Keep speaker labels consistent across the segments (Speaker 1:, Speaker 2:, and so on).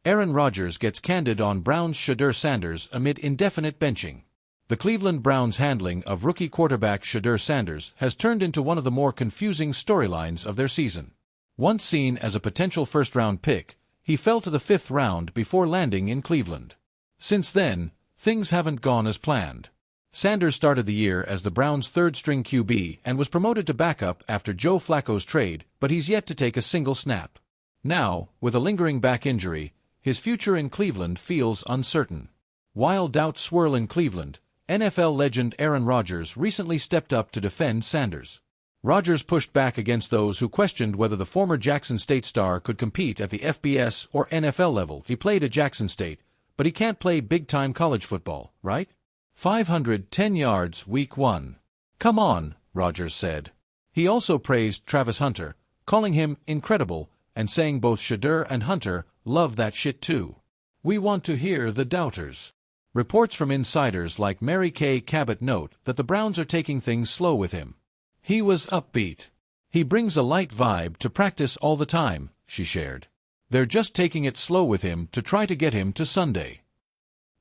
Speaker 1: Aaron Rodgers gets candid on Browns' Shedeur Sanders amid indefinite benching. The Cleveland Browns' handling of rookie quarterback Shedeur Sanders has turned into one of the more confusing storylines of their season. Once seen as a potential first-round pick, he fell to the 5th round before landing in Cleveland. Since then, things haven't gone as planned. Sanders started the year as the Browns' third-string QB and was promoted to backup after Joe Flacco's trade, but he's yet to take a single snap. Now, with a lingering back injury, his future in Cleveland feels uncertain. While doubts swirl in Cleveland, NFL legend Aaron Rodgers recently stepped up to defend Sanders. Rodgers pushed back against those who questioned whether the former Jackson State star could compete at the FBS or NFL level. He played at Jackson State, but he can't play big-time college football, right? 510 yards Week 1. Come on, Rodgers said. He also praised Travis Hunter, calling him incredible, and saying both Shedeur and Hunter love that shit too. We want to hear the doubters. Reports from insiders like Mary Kay Cabot note that the Browns are taking things slow with him. He was upbeat. He brings a light vibe to practice all the time, she shared. They're just taking it slow with him to try to get him to Sunday.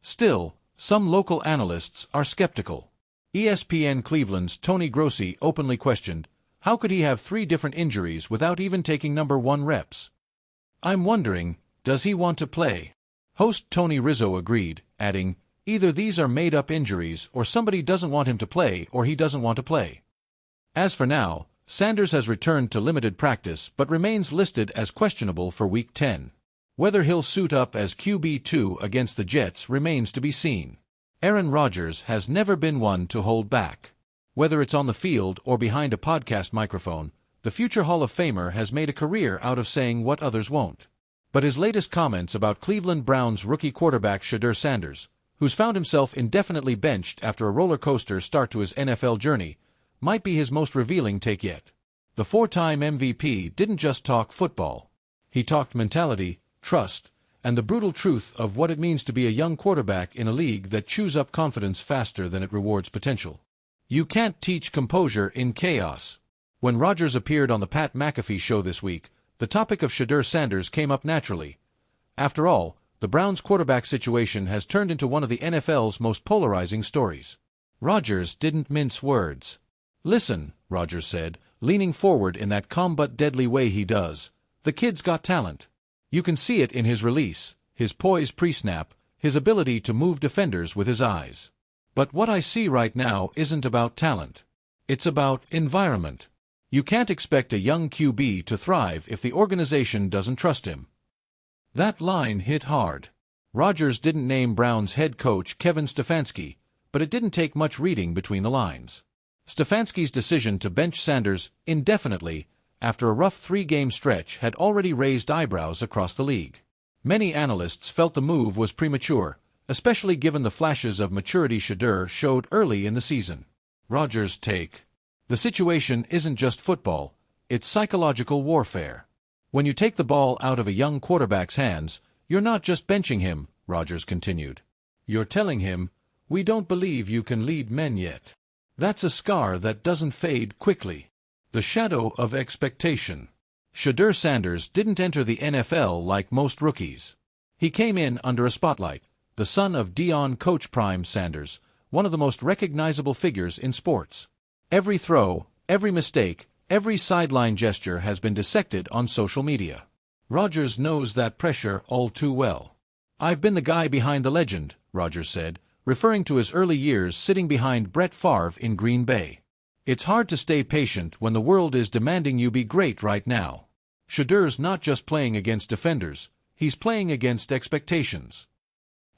Speaker 1: Still, some local analysts are skeptical. ESPN Cleveland's Tony Grossi openly questioned, how could he have 3 different injuries without even taking number 1 reps? I'm wondering, does he want to play? Host Tony Rizzo agreed, adding, either these are made-up injuries or somebody doesn't want him to play or he doesn't want to play. As for now, Sanders has returned to limited practice but remains listed as questionable for Week 10. Whether he'll suit up as QB2 against the Jets remains to be seen. Aaron Rodgers has never been one to hold back. Whether it's on the field or behind a podcast microphone, the future Hall of Famer has made a career out of saying what others won't. But his latest comments about Cleveland Browns rookie quarterback Shedeur Sanders, who's found himself indefinitely benched after a roller coaster start to his NFL journey, might be his most revealing take yet. The 4-time MVP didn't just talk football. He talked mentality, trust, and the brutal truth of what it means to be a young quarterback in a league that chews up confidence faster than it rewards potential. You can't teach composure in chaos. When Rodgers appeared on the Pat McAfee show this week, the topic of Shedeur Sanders came up naturally. After all, the Browns' quarterback situation has turned into one of the NFL's most polarizing stories. Rodgers didn't mince words. Listen, Rodgers said, leaning forward in that calm but deadly way he does. The kid's got talent. You can see it in his release, his poise pre-snap, his ability to move defenders with his eyes. But what I see right now isn't about talent. It's about environment. You can't expect a young QB to thrive if the organization doesn't trust him. That line hit hard. Rodgers didn't name Browns head coach Kevin Stefanski, but it didn't take much reading between the lines. Stefanski's decision to bench Sanders indefinitely after a rough 3-game stretch had already raised eyebrows across the league. Many analysts felt the move was premature, especially given the flashes of maturity Shedeur showed early in the season. Rodgers' take. The situation isn't just football, it's psychological warfare. When you take the ball out of a young quarterback's hands, you're not just benching him, Rodgers continued. You're telling him, we don't believe you can lead men yet. That's a scar that doesn't fade quickly. The shadow of expectation. Shedeur Sanders didn't enter the NFL like most rookies. He came in under a spotlight, the son of Deion Coach Prime Sanders, one of the most recognizable figures in sports. Every throw, every mistake, every sideline gesture has been dissected on social media. Rodgers knows that pressure all too well. I've been the guy behind the legend, Rodgers said, referring to his early years sitting behind Brett Favre in Green Bay. It's hard to stay patient when the world is demanding you be great right now. Shedeur's not just playing against defenders, he's playing against expectations.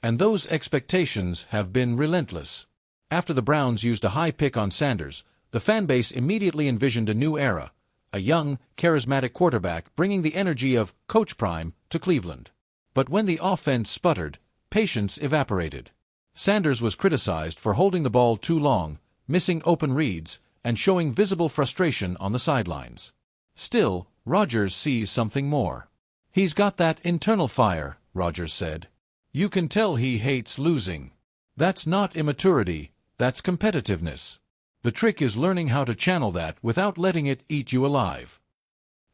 Speaker 1: And those expectations have been relentless. After the Browns used a high pick on Sanders, the fanbase immediately envisioned a new era, a young, charismatic quarterback bringing the energy of Coach Prime to Cleveland. But when the offense sputtered, patience evaporated. Sanders was criticized for holding the ball too long, missing open reads, and showing visible frustration on the sidelines. Still, Rodgers sees something more. He's got that internal fire, Rodgers said. You can tell he hates losing. That's not immaturity, that's competitiveness. The trick is learning how to channel that without letting it eat you alive.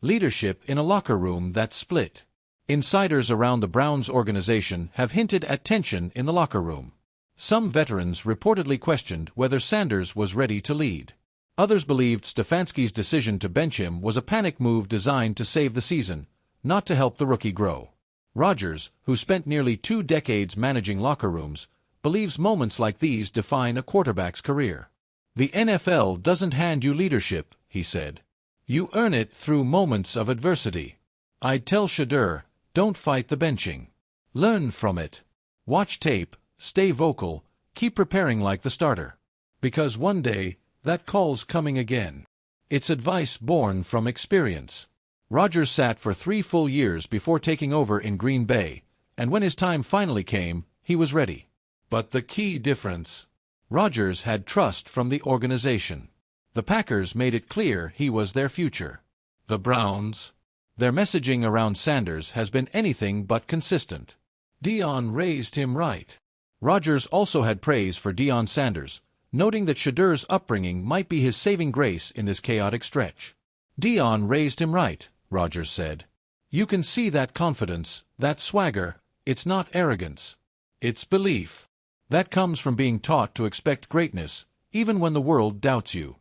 Speaker 1: Leadership in a locker room that's split. Insiders around the Browns organization have hinted at tension in the locker room. Some veterans reportedly questioned whether Sanders was ready to lead. Others believed Stefanski's decision to bench him was a panic move designed to save the season, not to help the rookie grow. Rodgers, who spent nearly 2 decades managing locker rooms, believes moments like these define a quarterback's career. "The NFL doesn't hand you leadership," he said. "You earn it through moments of adversity. I'd tell Shedeur, don't fight the benching. Learn from it. Watch tape, stay vocal, keep preparing like the starter. Because one day, that call's coming again." It's advice born from experience. Rodgers sat for 3 full years before taking over in Green Bay, and when his time finally came, he was ready. But the key difference: Rodgers had trust from the organization. The Packers made it clear he was their future. The Browns? Their messaging around Sanders has been anything but consistent. Deion raised him right. Rodgers also had praise for Deion Sanders, noting that Shedeur's upbringing might be his saving grace in this chaotic stretch. "Deion raised him right," Rodgers said. "You can see that confidence, that swagger. It's not arrogance. It's belief. That comes from being taught to expect greatness, even when the world doubts you."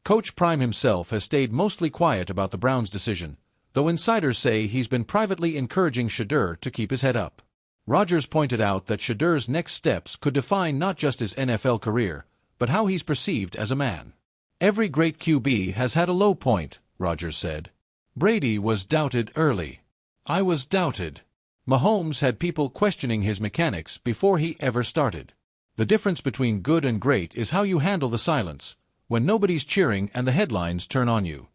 Speaker 1: Coach Prime himself has stayed mostly quiet about the Browns' decision, though insiders say he's been privately encouraging Shedeur to keep his head up. Rodgers pointed out that Shedeur's next steps could define not just his NFL career, but how he's perceived as a man. "Every great QB has had a low point," Rodgers said. "Brady was doubted early. I was doubted. Mahomes had people questioning his mechanics before he ever started. The difference between good and great is how you handle the silence, when nobody's cheering and the headlines turn on you."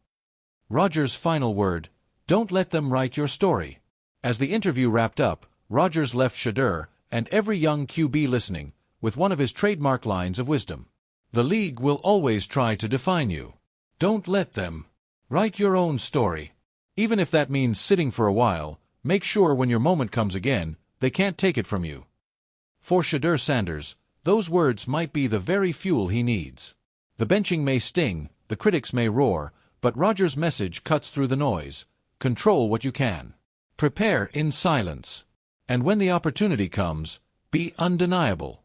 Speaker 1: Rodgers' final word: "Don't let them write your story." As the interview wrapped up, Rodgers left Shedeur, and every young QB listening, with one of his trademark lines of wisdom. "The league will always try to define you. Don't let them. Write your own story. Even if that means sitting for a while, make sure when your moment comes again, they can't take it from you." For Shedeur Sanders, those words might be the very fuel he needs. The benching may sting, the critics may roar, but Rodgers' message cuts through the noise. Control what you can. Prepare in silence. And when the opportunity comes, be undeniable.